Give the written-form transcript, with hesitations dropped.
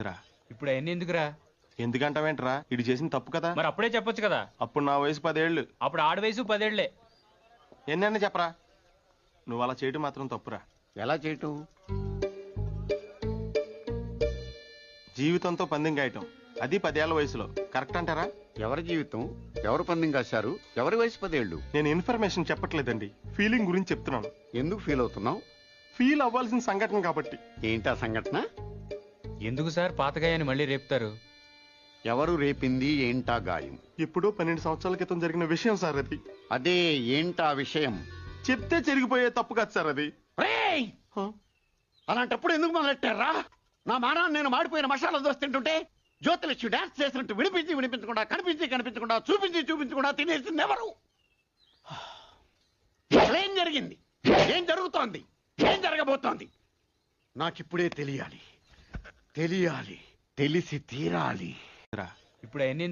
రా. ఇప్పుడు అవన్నీ ఎందుకురా? ఎందుకంటావేంట్రా? ఇటు చేసిన తప్పు కదా. మరి అప్పుడే చెప్పొచ్చు కదా. అప్పుడు నా వయసు 10 ఏళ్ళు. అప్పుడు ఆడ వయసు 10 ఏళ్లే. ఎన్నైనా చెప్పరా, నువ్వు అలా చేయటం మాత్రం తప్పురా. ఎలా చేయటం? జీవితంతో పందెం గాయటం, అది 10 ఏళ్ల వయసులో కరెక్ట్ అంటారా? ఎవరి జీవితం ఎవరు పందెం కాశారు? ఎవరి వయసు 10 ఏళ్ళు? నేను ఇన్ఫర్మేషన్ చెప్పట్లేదండి, ఫీలింగ్ గురించి చెప్తున్నాను. ఎందుకు ఫీల్ అవుతున్నావు? ఫీల్ అవ్వాల్సిన సంఘటన కాబట్టి. ఏంటా సంఘటన? ఎందుకు సార్ పాతగాయని మళ్ళీ రేపుతారు? ఎవరు రేపింది? ఏంటా గాయం? ఎప్పుడో 12 సంవత్సరాల క్రితం జరిగిన విషయం సార్ అది. అదే ఏంటా విషయం? చెప్తే చెరిగిపోయే తప్పు కాదు సార్ అది. రేయ్! అలాంటప్పుడు ఎందుకు మొదలెట్టారా? నా మానాన్ని నేను మాడిపోయిన మసాలా దోశ తింటుంటే జ్యోతిలక్ష్మి డాన్స్ చేసినట్టు వినిపించి వినిపించకుండా, కనిపించి కనిపించకుండా, చూపించి చూపించకుండా తినేసింది ఎవరు? ఏం జరిగింది? ఏం జరుగుతోంది? ఏం జరగబోతోంది? నాకిప్పుడే తెలియాలి, తెలిసి తీరాలి. ఇప్పుడు అవన్నీ ఎందుకు?